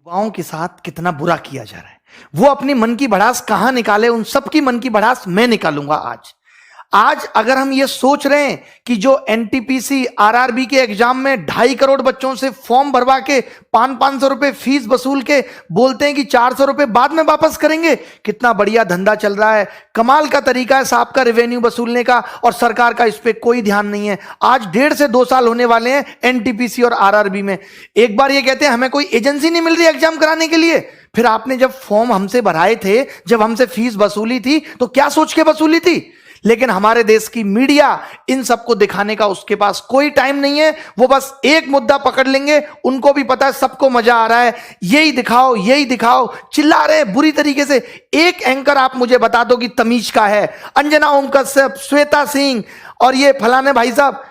युवाओं के साथ कितना बुरा किया जा रहा है। वो अपनी मन की भड़ास कहां निकाले, उन सबकी मन की भड़ास मैं निकालूंगा आज अगर हम ये सोच रहे हैं कि जो एनटीपीसी आरआरबी के एग्जाम में 2.5 करोड़ बच्चों से फॉर्म भरवा के 500 रुपए फीस वसूल के बोलते हैं कि 400 रुपए बाद में वापस करेंगे, कितना बढ़िया धंधा चल रहा है, कमाल का तरीका है साहब का रेवेन्यू वसूलने का, और सरकार का इस पे कोई ध्यान नहीं है। आज 1.5 से 2 साल होने वाले हैं एनटीपीसी और आरआरबी में। एक बार ये कहते हैं हमें कोई एजेंसी नहीं मिल रही एग्जाम कराने के लिए, फिर आपने जब फॉर्म हमसे भराए थे, जब हमसे फीस वसूली थी, तो क्या सोच के वसूली थी? लेकिन हमारे देश की मीडिया इन सबको दिखाने का उसके पास कोई टाइम नहीं है। वो बस एक मुद्दा पकड़ लेंगे, उनको भी पता है सबको मजा आ रहा है, यही दिखाओ यही दिखाओ, चिल्ला रहे हैं बुरी तरीके से। एक एंकर आप मुझे बता दो कि तमीज का है, अंजना ओम कश्यप, श्वेता सिंह और ये फलाने भाई साहब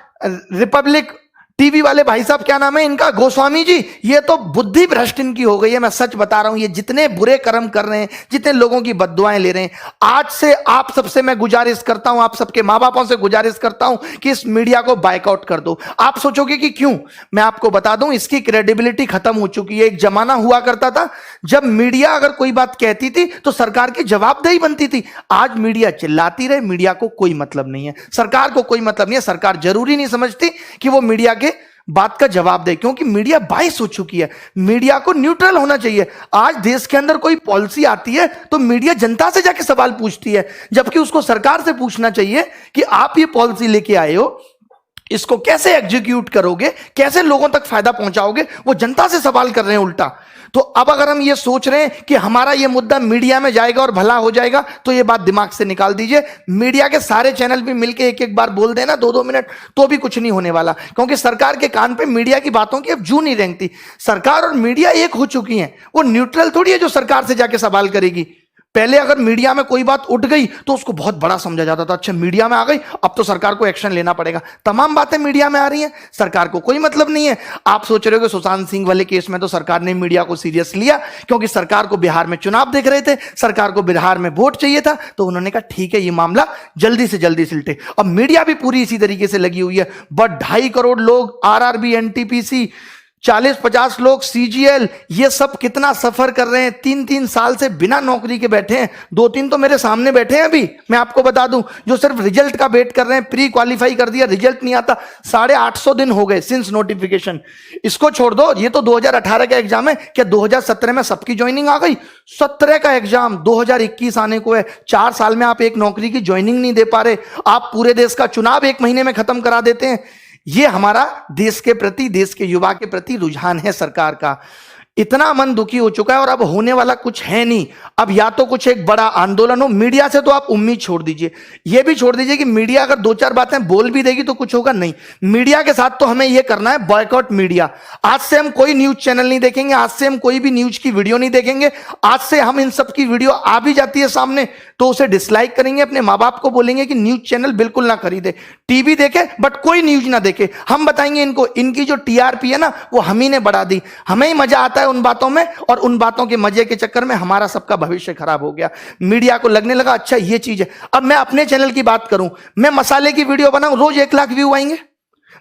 रिपब्लिक टीवी वाले भाई साहब, क्या नाम है इनका, गोस्वामी जी, ये तो बुद्धि भ्रष्ट इनकी हो गई है। मैं सच बता रहा हूं, ये जितने बुरे कर्म कर रहे हैं, जितने लोगों की बद्दुआएं ले रहे हैं, आज से आप सबसे मैं गुजारिश करता हूं, आप सबके मां बापों से गुजारिश करता हूं कि इस मीडिया को बायकआउट कर दो। आप सोचोगे कि क्यों, मैं आपको बता दूं, इसकी क्रेडिबिलिटी खत्म हो चुकी है। एक जमाना हुआ करता था जब मीडिया अगर कोई बात कहती थी तो सरकार की जवाबदेही बनती थी। आज मीडिया चिल्लाती रहे, मीडिया को कोई मतलब नहीं है, सरकार को कोई मतलब नहीं है। सरकार जरूरी नहीं समझती कि वो मीडिया बात का जवाब दे, क्योंकि मीडिया बाइस हो चुकी है। मीडिया को न्यूट्रल होना चाहिए। आज देश के अंदर कोई पॉलिसी आती है तो मीडिया जनता से जाके सवाल पूछती है, जबकि उसको सरकार से पूछना चाहिए कि आप ये पॉलिसी लेके आए हो, इसको कैसे एग्जीक्यूट करोगे, कैसे लोगों तक फायदा पहुंचाओगे। वो जनता से सवाल कर रहे हैं उल्टा। तो अब अगर हम ये सोच रहे हैं कि हमारा ये मुद्दा मीडिया में जाएगा और भला हो जाएगा, तो ये बात दिमाग से निकाल दीजिए। मीडिया के सारे चैनल भी मिलके एक एक बार बोल देना 2-2 मिनट, तो भी कुछ नहीं होने वाला, क्योंकि सरकार के कान पे मीडिया की बातों की अब जू नहीं रेंगती। सरकार और मीडिया एक हो चुकी हैं, वो न्यूट्रल थोड़ी है जो सरकार से जाके सवाल करेगी। पहले अगर मीडिया में कोई बात उठ गई तो उसको बहुत बड़ा समझा जाता था, अच्छा मीडिया में आ गई अब तो सरकार को एक्शन लेना पड़ेगा। तमाम बातें मीडिया में आ रही हैं, सरकार को कोई मतलब नहीं है। आप सोच रहे हो कि सुशांत सिंह वाले केस में तो सरकार ने मीडिया को सीरियस लिया, क्योंकि सरकार को बिहार में चुनाव देख रहे थे, सरकार को बिहार में वोट चाहिए था, तो उन्होंने कहा ठीक है ये मामला जल्दी से जल्दी सिलटे। अब मीडिया भी पूरी इसी तरीके से लगी हुई है। बट 2.5 करोड़ लोग आरआरबी, एनटीपीसी, 40-50 लोग सीजीएल, ये सब कितना सफर कर रहे हैं, 3-3 साल से बिना नौकरी के बैठे हैं। 2-3 तो मेरे सामने बैठे हैं अभी, मैं आपको बता दूं, जो सिर्फ रिजल्ट का वेट कर रहे हैं। प्री क्वालिफाई कर दिया, रिजल्ट नहीं आता, 850 दिन हो गए सिंस नोटिफिकेशन। इसको छोड़ दो, ये तो 2018 का एग्जाम है, क्या 2017 में सबकी ज्वाइनिंग आ गई? 17 का एग्जाम 2021 आने को है। 4 साल में आप एक नौकरी की ज्वाइनिंग नहीं दे पा रहे। आप पूरे देश का चुनाव 1 महीने में खत्म करा देते हैं। ये हमारा देश के प्रति, देश के युवा के प्रति रुझान है सरकार का। इतना मन दुखी हो चुका है, और अब होने वाला कुछ है नहीं। अब या तो कुछ एक बड़ा आंदोलन हो, मीडिया से तो आप उम्मीद छोड़ दीजिए, ये भी छोड़ दीजिए कि मीडिया अगर 2-4 बातें बोल भी देगी तो कुछ होगा नहीं। मीडिया के साथ तो हमें यह करना है, बॉयकॉट मीडिया। आज से हम कोई न्यूज चैनल नहीं देखेंगे, आज से हम कोई भी न्यूज की वीडियो नहीं देखेंगे। आज से हम इन सब की वीडियो आ भी जाती है सामने तो उसे डिसलाइक करेंगे, अपने माँ बाप को बोलेंगे कि न्यूज चैनल बिल्कुल ना खरीदे, टीवी देखे बट कोई न्यूज ना देखे। हम बताएंगे इनको, इनकी जो टीआरपी है ना वो हम ही ने बढ़ा दी, हमें ही मजा आता है उन बातों में, और उन बातों के मजे के चक्कर में हमारा सबका भविष्य खराब हो गया। मीडिया को लगने लगा अच्छा ये चीज है। अब मैं अपने चैनल की बात करूं, मैं मसाले की वीडियो बनाऊं, रोज 1 लाख व्यू आएंगे,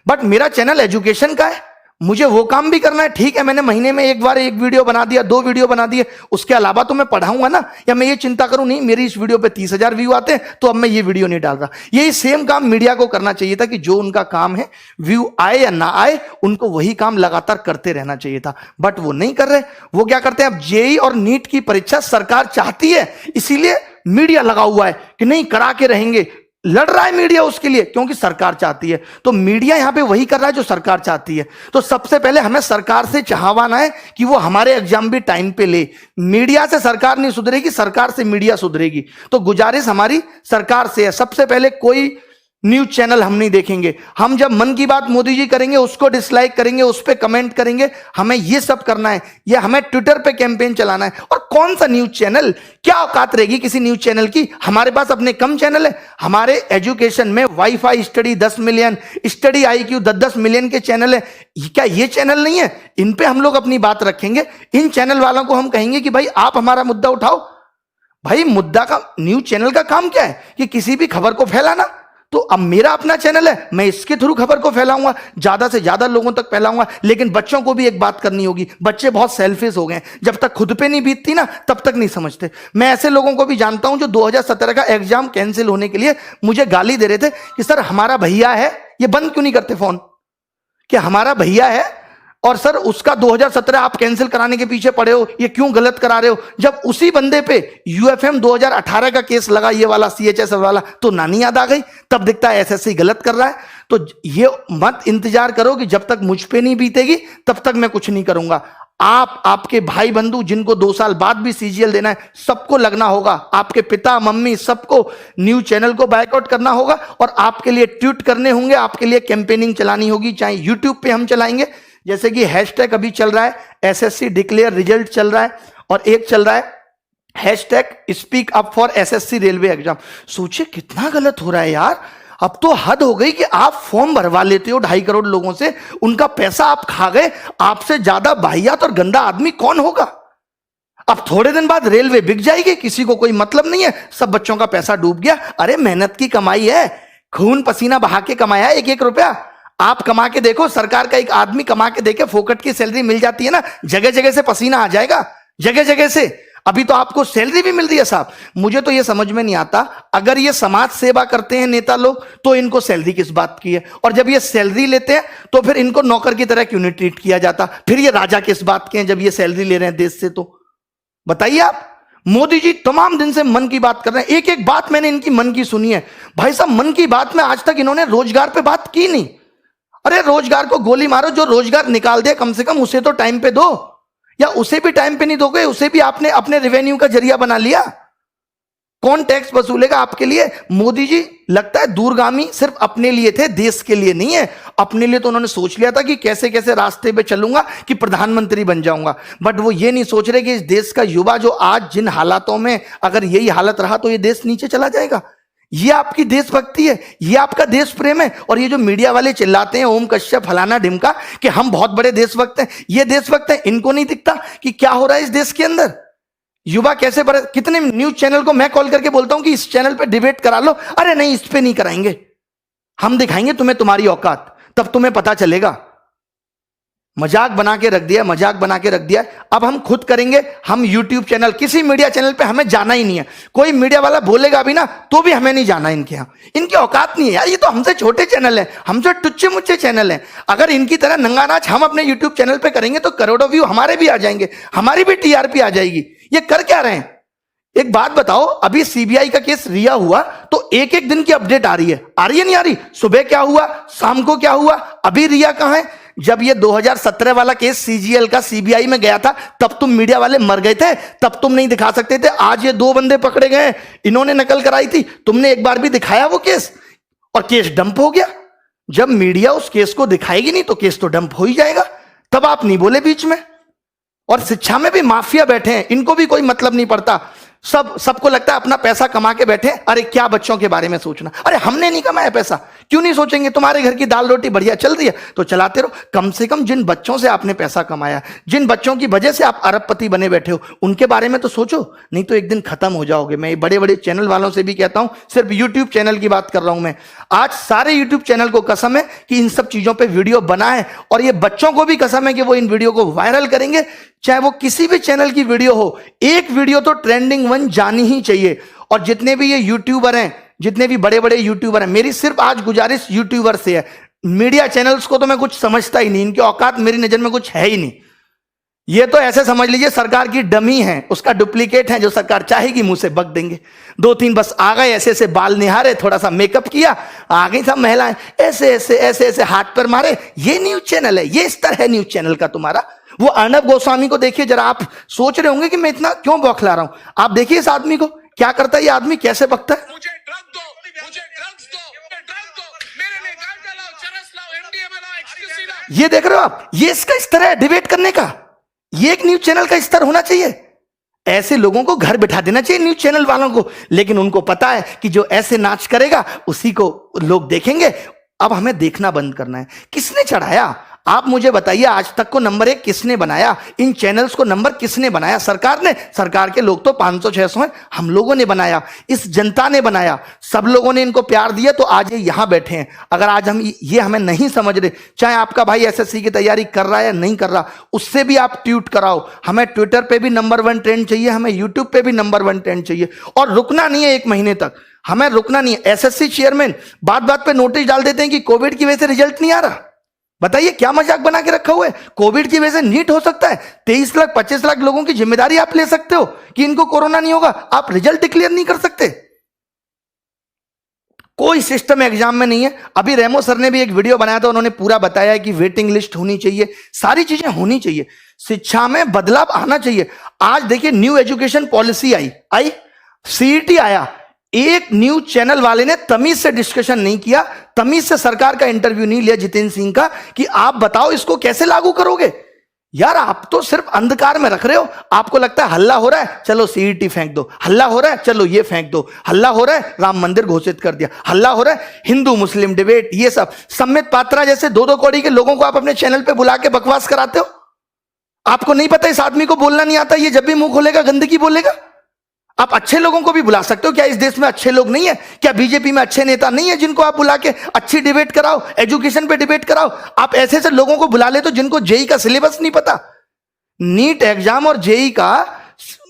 बट मेरा चैनल एजुकेशन का है, मुझे वो काम भी करना है। ठीक है, मैंने महीने में एक बार 1 वीडियो बना दिया, 2 वीडियो बना दिए, उसके अलावा तो मैं पढ़ाऊंगा ना। या मैं ये चिंता करूं नहीं मेरी इस वीडियो पे 30,000 व्यू आते हैं तो अब मैं ये वीडियो नहीं डाल रहा। यही सेम काम मीडिया को करना चाहिए था कि जो उनका काम है, व्यू आए या ना आए, उनको वही काम लगातार करते रहना चाहिए था, बट वो नहीं कर रहे। वो क्या करते हैं, अब जेईई और नीट की परीक्षा सरकार चाहती है, इसीलिए मीडिया लगा हुआ है कि नहीं करा के रहेंगे। लड़ रहा है मीडिया उसके लिए, क्योंकि सरकार चाहती है। तो मीडिया यहां पे वही कर रहा है जो सरकार चाहती है। तो सबसे पहले हमें सरकार से चाहवाना है कि वो हमारे एग्जाम भी टाइम पे ले। मीडिया से सरकार नहीं सुधरेगी, सरकार से मीडिया सुधरेगी। तो गुजारिश हमारी सरकार से है, सबसे पहले कोई न्यूज चैनल हम नहीं देखेंगे। हम जब मन की बात मोदी जी करेंगे उसको डिसलाइक करेंगे, उस पर कमेंट करेंगे, हमें ये सब करना है। ये हमें ट्विटर पे कैंपेन चलाना है। और कौन सा न्यूज चैनल, क्या औकात रहेगी किसी न्यूज चैनल की? हमारे पास अपने कम चैनल है। हमारे एजुकेशन में wifi study 10 million, study IQ 10-10 million के चैनल है। क्या ये चैनल नहीं है? इन पे हम लोग अपनी बात रखेंगे। इन चैनल वालों को हम कहेंगे कि भाई आप हमारा मुद्दा उठाओ। भाई मुद्दा का, न्यूज चैनल का काम क्या है कि किसी भी खबर को फैलाना। तो अब मेरा अपना चैनल है, मैं इसके थ्रू खबर को फैलाऊंगा, ज्यादा से ज्यादा लोगों तक फैलाऊंगा। लेकिन बच्चों को भी एक बात करनी होगी, बच्चे बहुत सेल्फिश हो गए, जब तक खुद पे नहीं बीतती ना तब तक नहीं समझते। मैं ऐसे लोगों को भी जानता हूं जो 2017 का एग्जाम कैंसिल होने के लिए मुझे गाली दे रहे थे कि सर हमारा भैया है, ये बंद क्यों नहीं करते फोन, कि हमारा भैया है और सर उसका 2017 आप कैंसिल कराने के पीछे पड़े हो, ये क्यों गलत करा रहे हो। जब उसी बंदे पे यूएफएम 2018 का केस लगा, ये वाला सीएचएस वाला, तो नानी याद आ गई, तब दिखता है एसएससी गलत कर रहा है। तो ये मत इंतजार करो कि जब तक मुझ पे नहीं बीतेगी तब तक मैं कुछ नहीं करूंगा। आप, आपके भाई बंधु जिनको 2 साल बाद भी सीजीएल देना है, सबको लगना होगा, आपके पिता मम्मी सबको न्यूज चैनल को बायकॉट करना होगा और आपके लिए ट्वीट करने होंगे, आपके लिए कैंपेनिंग चलानी होगी। चाहे यूट्यूब पे हम चलाएंगे, जैसे कि हैशटैग अभी चल रहा है एसएससी डिक्लेयर रिजल्ट चल रहा है, और एक चल रहा है hashtag speak up for SSC railway exam. सोचिए कितना गलत हो रहा है यार। अब तो हद हो गई कि आप फॉर्म भरवा लेते हो 2.5 करोड़ लोगों से, उनका पैसा आप खा गए, आपसे ज्यादा वाहियात और गंदा आदमी कौन होगा। अब थोड़े दिन बाद रेलवे बिक जाएगी, किसी को कोई मतलब नहीं है, सब बच्चों का पैसा डूब गया। अरे मेहनत की कमाई है, खून पसीना बहा के कमाया है 1-1 रुपया। आप कमा के देखो, सरकार का एक आदमी कमा के देखे, फोकट की सैलरी मिल जाती है ना, जगह जगह से पसीना आ जाएगा, जगह जगह से। अभी तो आपको सैलरी भी मिल रही है साहब। मुझे तो ये समझ में नहीं आता, अगर ये समाज सेवा करते हैं नेता लोग तो इनको सैलरी किस बात की है, और जब ये सैलरी लेते हैं तो फिर इनको नौकर की तरह क्यों नहीं ट्रीट किया जाता। फिर ये राजा किस बात के हैं जब ये सैलरी ले रहे हैं देश से। तो बताइए आप। मोदी जी तमाम दिन से मन की बात कर रहे हैं, एक एक बात मैंने इनकी मन की सुनी है। भाई साहब मन की बात में आज तक इन्होंने रोजगार पे बात की नहीं। अरे रोजगार को गोली मारो, जो रोजगार निकाल दे कम से कम उसे तो टाइम पे दो, या उसे भी टाइम पे नहीं दोगे, उसे भी आपने अपने रेवेन्यू का जरिया बना लिया। कौन टैक्स वसूलेगा आपके लिए। मोदी जी लगता है दूरगामी सिर्फ अपने लिए थे, देश के लिए नहीं है। अपने लिए तो उन्होंने सोच लिया था कि कैसे कैसे रास्ते पे चलूंगा कि प्रधानमंत्री बन जाऊंगा, बट वो ये नहीं सोच रहे कि इस देश का युवा जो आज जिन हालातों में, अगर यही हालत रहा तो ये देश नीचे चला जाएगा। ये आपकी देशभक्ति है, ये आपका देश प्रेम है। और ये जो मीडिया वाले चिल्लाते हैं ओम कश्यप फलाना ढिमका कि हम बहुत बड़े देशभक्त हैं, ये देशभक्त हैं, इनको नहीं दिखता कि क्या हो रहा है इस देश के अंदर। युवा कैसे बड़े, कितने न्यूज चैनल को मैं कॉल करके बोलता हूं कि इस चैनल पे डिबेट करा लो, अरे नहीं इस पे नहीं कराएंगे, हम दिखाएंगे तुम्हें तुम्हारी औकात, तब तुम्हें पता चलेगा। मजाक बना के रख दिया, मजाक बना के रख दिया। अब हम खुद करेंगे, हम यूट्यूब चैनल, किसी मीडिया चैनल पे हमें जाना ही नहीं है। कोई मीडिया वाला बोलेगा भी ना तो भी हमें नहीं जाना इनके यहाँ, इनकी औकात नहीं है यार। ये तो हमसे छोटे चैनल है, हमसे टुच्चे मुच्चे चैनल है। अगर इनकी तरह नंगा नाच हम अपने यूट्यूब चैनल पे करेंगे तो करोड़ों व्यू हमारे भी आ जाएंगे, हमारी भी टीआरपी आ जाएगी। ये कर क्या रहे हैं। एक बात बताओ, अभी सीबीआई का केस रिया हुआ तो एक एक दिन की अपडेट आ रही है नहीं आ रही। सुबह क्या हुआ, शाम को क्या हुआ, अभी रिया कहां है। जब ये 2017 वाला केस सीजीएल का सीबीआई में गया था तब तुम मीडिया वाले मर गए थे, तब तुम नहीं दिखा सकते थे। आज ये 2 बंदे पकड़े गए, इन्होंने नकल कराई थी, तुमने एक बार भी दिखाया वो केस, और केस डंप हो गया। जब मीडिया उस केस को दिखाएगी नहीं तो केस तो डंप हो ही जाएगा। तब आप नहीं बोले बीच में। और शिक्षा में भी माफिया बैठे हैं, इनको भी कोई मतलब नहीं पड़ता। सबको लगता है अपना पैसा कमा के बैठे, अरे क्या बच्चों के बारे में सोचना। अरे हमने नहीं कमाया पैसा, क्यों नहीं सोचेंगे। तुम्हारे घर की दाल रोटी बढ़िया चल रही है तो चलाते रहो। कम से कम जिन बच्चों से आपने पैसा कमाया, जिन बच्चों की वजह से आप अरबपति बने बैठे हो, उनके बारे में तो सोचो, नहीं तो एक दिन खत्म हो जाओगे। मैं बड़े बड़े चैनल वालों से भी कहता हूं, सिर्फ यूट्यूब चैनल की बात कर रहा हूं मैं। आज सारे यूट्यूब चैनल को कसम है कि इन सब चीजों पर वीडियो बना है, और ये बच्चों को भी कसम है कि वो इन वीडियो को वायरल करेंगे। चाहे वो किसी भी चैनल की वीडियो हो, एक वीडियो तो ट्रेंडिंग 1 जानी ही चाहिए। और जितने भी ये यूट्यूबर हैं, जितने भी बड़े बड़े यूट्यूबर हैं, मेरी सिर्फ आज गुजारिश यूट्यूबर से है। मीडिया चैनल्स को तो मैं कुछ समझता ही नहीं, इनकी औकात मेरी नजर में कुछ है ही नहीं। ये तो ऐसे समझ लीजिए सरकार की डमी है, उसका डुप्लीकेट है, जो सरकार चाहेगी मुंह से बक देंगे। 2-3 बस आ गए, ऐसे ऐसे बाल निहारे, थोड़ा सा मेकअप किया, आ गई सब महिलाएं, ऐसे ऐसे ऐसे ऐसे हाथ पर मारे। ये न्यूज चैनल है, ये स्तर है न्यूज चैनल का तुम्हारा। वो अर्नब गोस्वामी को देखिए जरा, आप सोच रहे होंगे कि मैं इतना क्यों बौखला रहा हूं। आप देखिए इस आदमी को, क्या करता है ये आदमी, कैसे बकता है। मुझे ड्रग दो, मुझे ड्रग्स दो, ड्रग दो, मेरे लिए गांजा लाओ, चरस लाओ, एमडीएमए लाओ, एक्सक्यूसी लाओ। ये देख रहे हो आप, ये इसका स्तर है डिबेट करने का। ये एक न्यूज चैनल का स्तर होना चाहिए। ऐसे लोगों को घर बिठा देना चाहिए न्यूज चैनल वालों को। लेकिन उनको पता है कि जो ऐसे नाच करेगा उसी को लोग देखेंगे। अब हमें देखना बंद करना है। किसने चढ़ाया, आप मुझे बताइए, आज तक को नंबर 1 किसने बनाया? इन चैनल्स को नंबर किसने बनाया? सरकार ने। सरकार के लोग तो 500-600 हैं, हम लोगों ने बनाया, इस जनता ने बनाया, सब लोगों ने इनको प्यार दिया तो आज ये यहां बैठे हैं। अगर आज हम ये हमें नहीं समझ रहे, चाहे आपका भाई एसएससी की तैयारी कर रहा है या नहीं कर रहा, उससे भी आप ट्वीट कराओ। हमें ट्विटर पे भी नंबर 1 ट्रेंड चाहिए, हमें यूट्यूब पे भी नंबर 1 ट्रेंड चाहिए, और रुकना नहीं है 1 महीने तक, हमें रुकना नहीं है। एसएससी चेयरमैन बात बात पे नोटिस डाल देते हैं कि कोविड की वजह से रिजल्ट नहीं आ रहा। बताइए क्या मजाक बना के रखा हुआ है? कोविड की वजह से नीट हो सकता है? 23 लाख 25 लाख लोगों की जिम्मेदारी आप ले सकते हो कि इनको कोरोना नहीं होगा, आप रिजल्ट डिक्लेयर नहीं कर सकते? कोई सिस्टम एग्जाम में नहीं है। अभी रेमो सर ने भी एक वीडियो बनाया था, उन्होंने पूरा बताया कि वेटिंग लिस्ट होनी चाहिए, सारी चीजें होनी चाहिए, शिक्षा में बदलाव आना चाहिए। आज देखिए न्यू एजुकेशन पॉलिसी आई, सीईटी आया, एक न्यूज चैनल वाले ने तमीज से डिस्कशन नहीं किया, तमीज से सरकार का इंटरव्यू नहीं लिया जितेंद्र सिंह का कि आप बताओ इसको कैसे लागू करोगे। यार आप तो सिर्फ अंधकार में रख रहे हो। आपको लगता है हल्ला हो रहा है, चलो सीईटी फेंक दो, हल्ला हो रहा है, चलो ये फेंक दो, हल्ला हो रहा है, राम मंदिर घोषित कर दिया, हल्ला हो रहा है, हिंदू मुस्लिम डिबेट, ये सब। सम्मित पात्रा जैसे 2-2 कौड़ी के लोगों को आप अपने चैनल पे बुला के बकवास कराते हो। आपको नहीं पता इस आदमी को बोलना नहीं आता, ये जब भी मुंह खोलेगा गंदगी बोलेगा। आप अच्छे लोगों को भी बुला सकते हो। क्या इस देश में अच्छे लोग नहीं है? क्या बीजेपी में अच्छे नेता नहीं है जिनको आप बुला के अच्छी डिबेट कराओ, एजुकेशन पे डिबेट कराओ? आप ऐसे ऐसे लोगों को बुला ले तो जिनको जेई का सिलेबस नहीं पता, नीट एग्जाम और जेई का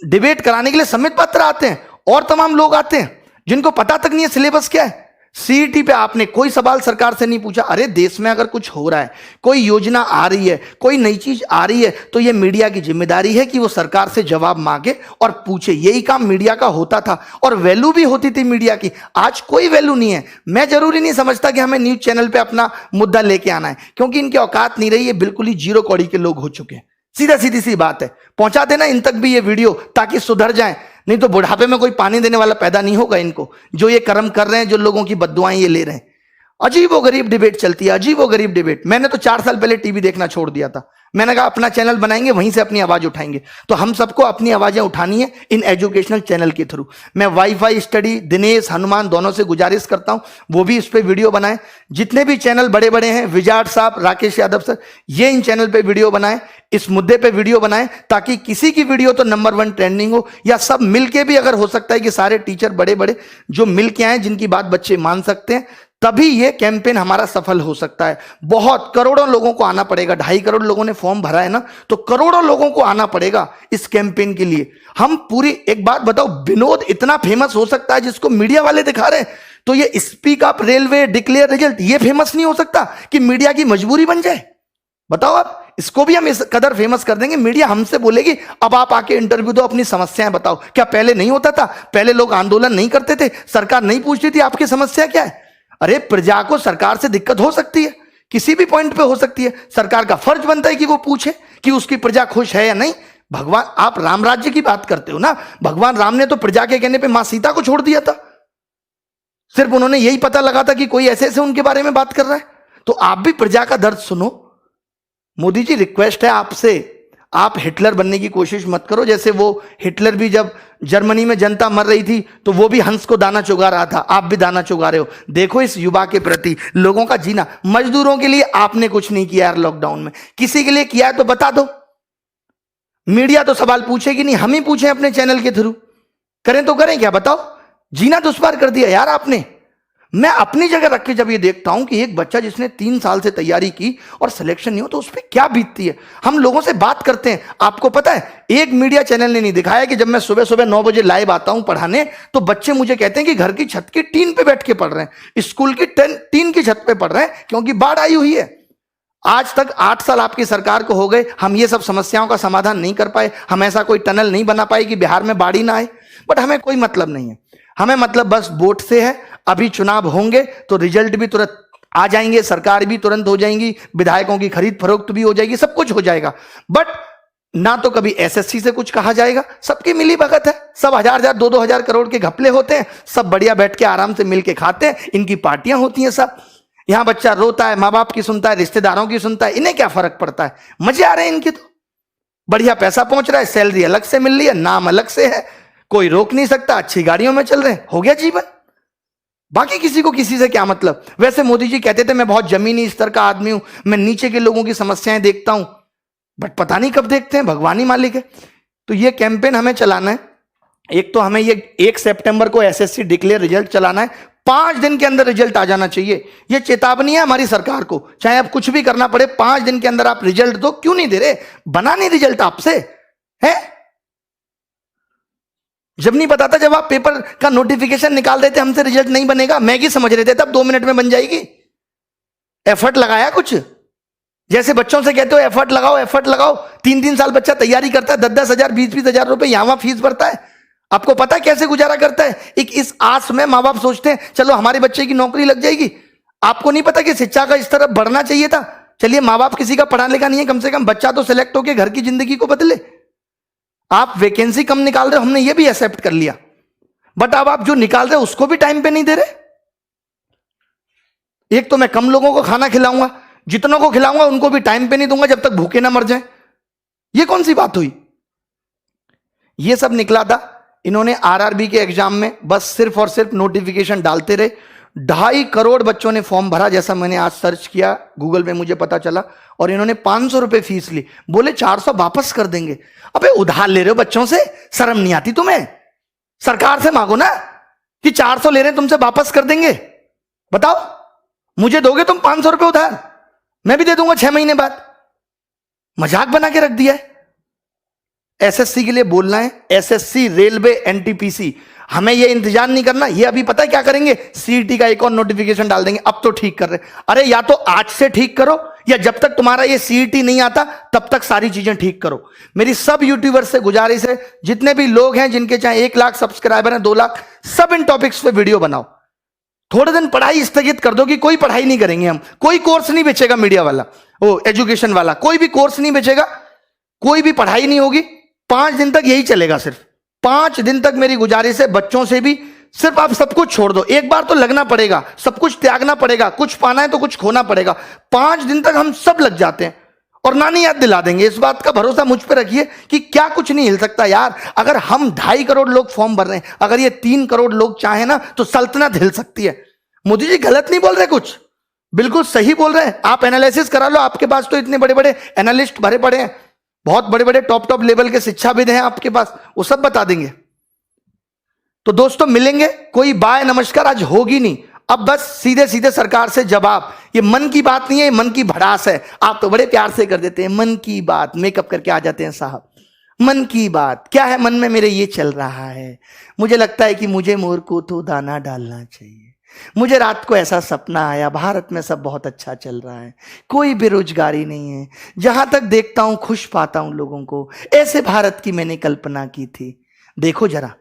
डिबेट कराने के लिए सम्मित पात्र आते हैं और तमाम लोग आते हैं जिनको पता तक नहीं है सिलेबस क्या है। सीईटी पे आपने कोई सवाल सरकार से नहीं पूछा। अरे देश में अगर कुछ हो रहा है, कोई योजना आ रही है, कोई नई चीज आ रही है, तो ये मीडिया की जिम्मेदारी है कि वो सरकार से जवाब मांगे और पूछे। यही काम मीडिया का होता था और वैल्यू भी होती थी मीडिया की। आज कोई वैल्यू नहीं है। मैं जरूरी नहीं समझता कि हमें न्यूज चैनल पे अपना मुद्दा लेके आना है, क्योंकि इनकी औकात नहीं रही है, बिल्कुल ही 0 कौड़ी के लोग हो चुके हैं। सीधी सी बात है, पहुंचा देना इन तक भी ये वीडियो ताकि सुधर जाए, नहीं तो बुढ़ापे में कोई पानी देने वाला पैदा नहीं होगा इनको, जो ये कर्म कर रहे हैं, जो लोगों की बद्दुआएं ये ले रहे हैं। अजीबो गरीब डिबेट चलती है, अजीबो गरीब डिबेट। मैंने तो 4 साल पहले टीवी देखना छोड़ दिया था। मैंने कहा अपना चैनल बनाएंगे, वहीं से अपनी आवाज उठाएंगे। तो हम सबको अपनी आवाजें उठानी है इन एजुकेशनल चैनल के थ्रू। मैं वाईफाई स्टडी, दिनेश, हनुमान दोनों से गुजारिश करता हूं वो भी इस पे वीडियो बनाएं। जितने भी चैनल बड़े बड़े हैं, विजाट साहब, राकेश यादव सर, ये इन चैनल पे वीडियो बनाएं, इस मुद्दे पे वीडियो बनाएं, ताकि किसी की वीडियो तो नंबर 1 ट्रेंडिंग हो, या सब मिलके भी, अगर हो सकता है कि सारे टीचर बड़े बड़े जो मिलके आए, जिनकी बात बच्चे मान सकते हैं, तभी ये कैंपेन हमारा सफल हो सकता है। बहुत करोड़ों लोगों को आना पड़ेगा। 2.5 करोड़ लोगों ने फॉर्म भरा है ना, तो करोड़ों लोगों को आना पड़ेगा इस कैंपेन के लिए। हम पूरी, एक बात बताओ, विनोद इतना फेमस हो सकता है जिसको मीडिया वाले दिखा रहे हैं, तो ये speak up railway declare result ये फेमस नहीं हो सकता कि मीडिया की मजबूरी बन जाए? बताओ आप, इसको भी हम इस कदर फेमस कर देंगे, मीडिया हमसे बोलेगी अब आप आके इंटरव्यू दो, अपनी समस्याएं बताओ। क्या पहले नहीं होता था? पहले लोग आंदोलन नहीं करते थे? सरकार नहीं पूछती थी आपकी समस्या क्या है? अरे प्रजा को सरकार से दिक्कत हो सकती है, किसी भी पॉइंट पे हो सकती है। सरकार का फर्ज बनता है कि वो पूछे कि उसकी प्रजा खुश है या नहीं। भगवान, आप राम राज्य की बात करते हो ना, भगवान राम ने तो प्रजा के कहने पे मां सीता को छोड़ दिया था। सिर्फ उन्होंने यही पता लगा था कि कोई ऐसे ऐसे उनके बारे में बात कर रहा है। तो आप भी प्रजा का दर्द सुनो। मोदी जी, रिक्वेस्ट है आपसे, आप हिटलर बनने की कोशिश मत करो। जैसे वो हिटलर भी जब जर्मनी में जनता मर रही थी तो वो भी हंस को दाना चुगा रहा था, आप भी दाना चुगा रहे हो। देखो इस युवा के प्रति, लोगों का जीना। मजदूरों के लिए आपने कुछ नहीं किया यार लॉकडाउन में, किसी के लिए किया है तो बता दो। मीडिया तो सवाल पूछेगी नहीं, हम ही पूछें अपने चैनल के थ्रू। करें तो करें क्या, बताओ? जीना दुश्वार कर दिया यार आपने। मैं अपनी जगह रख के जब ये देखता हूं कि एक बच्चा जिसने 3 साल से तैयारी की और सिलेक्शन नहीं हो, तो उस पर क्या बीतती है। हम लोगों से बात करते हैं, आपको पता है एक मीडिया चैनल ने नहीं दिखाया कि जब मैं सुबह सुबह 9 बजे लाइव आता हूं पढ़ाने, तो बच्चे मुझे कहते हैं कि घर की छत की टीन पे बैठ के पढ़ रहे हैं, स्कूल की टीन की छत पे पढ़ रहे हैं, क्योंकि बाढ़ आई हुई है। आज तक 8 साल आपकी सरकार को हो गए, हम ये सब समस्याओं का समाधान नहीं कर पाए, हम ऐसा कोई टनल नहीं बना पाए कि बिहार में बाढ़ ही ना आए। बट हमें कोई मतलब नहीं है, हमें मतलब बस वोट से है। अभी चुनाव होंगे तो रिजल्ट भी तुरंत आ जाएंगे, सरकार भी तुरंत हो जाएंगी, विधायकों की खरीद फरोख्त भी हो जाएगी, सब कुछ हो जाएगा। बट ना तो कभी एसएससी से कुछ कहा जाएगा, सबकी मिली भगत है, सब 1000-1000 2-2000 करोड़ के घपले होते हैं, सब बढ़िया बैठ के आराम से मिलके खाते हैं, इनकी पार्टियां होती हैं सब। यहां बच्चा रोता है, माँ बाप की सुनता है, रिश्तेदारों की सुनता है, इन्हें क्या फर्क पड़ता है? मजे आ रहे हैं इनके, तो बढ़िया पैसा पहुंच रहा है, सैलरी अलग से मिल रही है, नाम अलग से है, कोई रोक नहीं सकता, अच्छी गाड़ियों में चल रहे हैं, हो गया जीवन। बाकी किसी को किसी से क्या मतलब। वैसे मोदी जी कहते थे मैं बहुत जमीनी स्तर का आदमी हूं, मैं नीचे के लोगों की समस्याएं देखता हूं, बट पता नहीं कब देखते हैं, भगवान ही मालिक है। तो ये कैंपेन हमें चलाना है। एक तो हमें ये 1 सितंबर को एसएससी डिक्लेयर रिजल्ट चलाना है, 5 दिन के अंदर रिजल्ट आ जाना चाहिए। ये चेतावनी है हमारी सरकार को, चाहे अब कुछ भी करना पड़े, 5 दिन के अंदर आप रिजल्ट दो। क्यों नहीं दे रहे? बना नहीं रिजल्ट आपसे है? जब नहीं पता था, जब आप पेपर का नोटिफिकेशन निकाल रहे थे, हमसे रिजल्ट नहीं बनेगा, मैगी समझ रहे थे, तब 2 मिनट में बन जाएगी। एफर्ट लगाया कुछ? जैसे बच्चों से कहते हो एफर्ट लगाओ, एफर्ट लगाओ, 3-3 साल बच्चा तैयारी करता है, 10-10 हजार 20-20 हजार रुपए यहां फीस भरता है। आपको पता है कैसे गुजारा करता है? इस आस में मां बाप सोचते हैं चलो हमारे बच्चे की नौकरी लग जाएगी। आपको नहीं पता कि शिक्षा का इस तरफ बढ़ना चाहिए था। चलिए मां बाप किसी का पढ़ा लिखा नहीं है, कम से कम बच्चा तो सिलेक्ट होकर घर की जिंदगी को बदले। आप वैकेंसी कम निकाल रहे हो, हमने ये भी एक्सेप्ट कर लिया, बट अब आप जो निकाल रहे हो उसको भी टाइम पे नहीं दे रहे। एक तो मैं कम लोगों को खाना खिलाऊंगा, जितनों को खिलाऊंगा उनको भी टाइम पे नहीं दूंगा जब तक भूखे ना मर जाएं। ये कौन सी बात हुई? ये सब निकला था इन्होंने आरआरबी के एग्जाम में, बस सिर्फ और सिर्फ नोटिफिकेशन डालते रहे। 2.5 करोड़ बच्चों ने फॉर्म भरा, जैसा मैंने आज सर्च किया गूगल पे मुझे पता चला, और इन्होंने 500 रुपए फीस ली। बोले 400 वापस कर देंगे। अबे उधार ले रहे हो बच्चों से, शर्म नहीं आती तुम्हें? सरकार से मांगो ना कि 400 ले रहे हैं तुमसे, वापस कर देंगे। बताओ, मुझे दोगे तुम 500 रुपए उधार, मैं भी दे दूंगा 6 महीने बाद। मजाक बना के रख दिया है। एसएससी के लिए बोलना है, एसएससी, रेलवे, एनटीपीसी, हमें ये इंतजार नहीं करना। ये अभी पता है क्या करेंगे? सीईटी का एक और नोटिफिकेशन डाल देंगे। अब तो ठीक कर रहे, अरे या तो आज से ठीक करो, या जब तक तुम्हारा ये सीईटी नहीं आता तब तक सारी चीजें ठीक करो। मेरी सब यूट्यूबर से गुजारिश है, जितने भी लोग हैं जिनके चाहे 1 लाख सब्सक्राइबर हैं, 2 लाख, सब इन टॉपिक्स पे वीडियो बनाओ। थोड़े दिन पढ़ाई स्थगित कर दो कि कोई पढ़ाई नहीं करेंगे हम, कोई कोर्स नहीं बेचेगा मीडिया वाला, वो एजुकेशन वाला, कोई भी कोर्स नहीं बेचेगा, कोई भी पढ़ाई नहीं होगी। 5 दिन तक यही चलेगा। सिर्फ 5 दिन तक मेरी गुजारिश है, बच्चों से भी सिर्फ आप सब कुछ छोड़ दो। एक बार तो लगना पड़ेगा, सब कुछ त्यागना पड़ेगा, कुछ पाना है तो कुछ खोना पड़ेगा। 5 दिन तक हम सब लग जाते हैं और नानी याद दिला देंगे। इस बात का भरोसा मुझ पर रखिए कि क्या कुछ नहीं हिल सकता यार। अगर हम 2.5 करोड़ लोग फॉर्म भर रहे हैं, अगर ये 3 करोड़ लोग चाहे ना तो सल्तनत हिल सकती है। मोदी जी गलत नहीं बोल रहे, कुछ बिल्कुल सही बोल रहे हैं। आप एनालिसिस करा लो, आपके पास तो इतने बड़े बड़े एनालिस्ट भरे पड़े हैं, बहुत बड़े बड़े टॉप लेवल के शिक्षाविद हैं आपके पास, वो सब बता देंगे। तो दोस्तों मिलेंगे, कोई बाय नमस्कार आज होगी नहीं। अब बस सीधे सीधे सरकार से जवाब। ये मन की बात नहीं है, मन की भड़ास है। आप तो बड़े प्यार से कर देते हैं मन की बात, मेकअप करके आ जाते हैं साहब। मन की बात क्या है? मन में मेरे ये चल रहा है, मुझे लगता है कि मुझे मोर को तो दाना डालना चाहिए। मुझे रात को ऐसा सपना आया, भारत में सब बहुत अच्छा चल रहा है, कोई बेरोजगारी नहीं है, जहां तक देखता हूं खुश पाता हूं लोगों को। ऐसे भारत की मैंने कल्पना की थी। देखो जरा,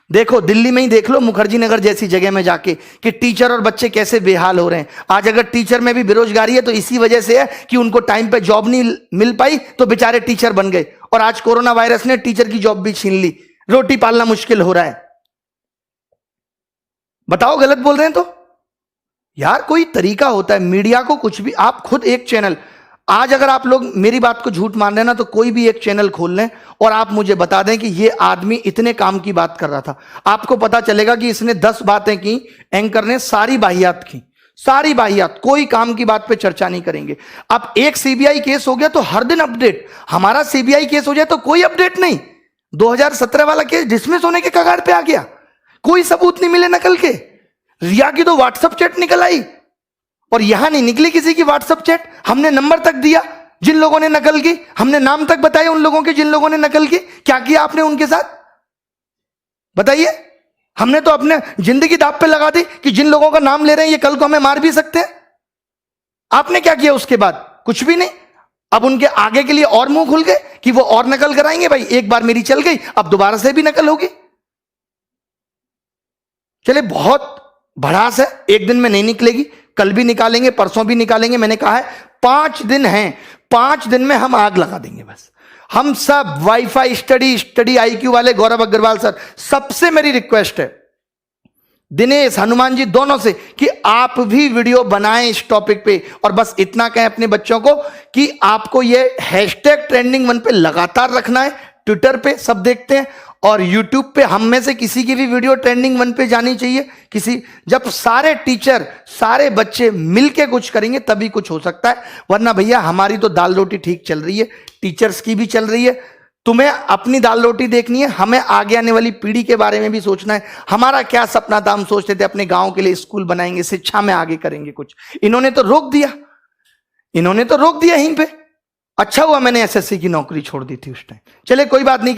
देखो दिल्ली में ही देख लो, मुखर्जी नगर जैसी जगह में जाके कि टीचर और बच्चे कैसे बेहाल हो रहे हैं। आज अगर टीचर में भी बेरोजगारी है तो इसी वजह से है कि उनको टाइम पे जॉब नहीं मिल पाई, तो बेचारे टीचर बन गए। और आज कोरोना वायरस ने टीचर की जॉब भी छीन ली, रोटी पालना मुश्किल हो रहा है। बताओ गलत बोल रहे हैं तो? यार कोई तरीका होता है। मीडिया को कुछ भी, आप खुद एक चैनल, आज अगर आप लोग मेरी बात को झूठ मान रहे हैं ना, तो कोई भी एक चैनल खोल लें और आप मुझे बता दें कि ये आदमी इतने काम की बात कर रहा था। आपको पता चलेगा कि इसने 10 बातें की, एंकर ने सारी बाहियात की, सारी बाहियात, कोई काम की बात पे चर्चा नहीं करेंगे। अब एक सीबीआई केस हो गया तो हर दिन अपडेट, हमारा सीबीआई केस हो जाए तो कोई अपडेट नहीं। 2017 वाला केस डिसमिस होने के कगार पे आ गया, कोई सबूत नहीं मिले नकल के। रिया की तो व्हाट्सएप चैट निकल आई और यहां नहीं निकली किसी की व्हाट्सएप चैट। हमने नंबर तक दिया जिन लोगों ने नकल की, हमने नाम तक बताए उन लोगों के जिन लोगों ने नकल की। क्या किया आपने उनके साथ बताइए? हमने तो अपने जिंदगी दांव पे लगा दी कि जिन लोगों का नाम ले रहे हैं ये कल को हमें मार भी सकते हैं। आपने क्या किया उसके बाद? कुछ भी नहीं। अब उनके आगे के लिए और मुंह खुल गए कि वो और नकल कराएंगे। भाई एक बार मेरी चल गई, अब दोबारा से भी नकल होगी। चले बहुत भड़ास है, एक दिन में नहीं निकलेगी, कल भी निकालेंगे, परसों भी निकालेंगे। मैंने कहा है 5 दिन हैं, 5 दिन में हम आग लगा देंगे। बस हम सब वाईफाई स्टडी आईक्यू वाले गौरव अग्रवाल सर, सबसे मेरी रिक्वेस्ट है, दिनेश हनुमान जी दोनों से, कि आप भी वीडियो बनाएं इस टॉपिक पे। और बस इतना कहें अपने बच्चों को कि आपको ये हैशटैग ट्रेंडिंग 1 पे लगातार रखना है, ट्विटर पे सब देखते हैं और यूट्यूब पे हम में से किसी की भी वीडियो ट्रेंडिंग 1 पे जानी चाहिए। जब सारे टीचर सारे बच्चे मिलके कुछ करेंगे तभी कुछ हो सकता है, वरना भैया हमारी तो दाल रोटी ठीक चल रही है, टीचर्स की भी चल रही है। तुम्हें अपनी दाल रोटी देखनी है, हमें आगे आने वाली पीढ़ी के बारे में भी सोचना है। हमारा क्या सपना था, हम सोचते थे अपने गांव के लिए स्कूल बनाएंगे, शिक्षा में आगे करेंगे कुछ। इन्होंने तो रोक दिया, यहीं पे। अच्छा हुआ मैंने एसएससी की नौकरी छोड़ दी थी उस टाइम। चले कोई बात नहीं।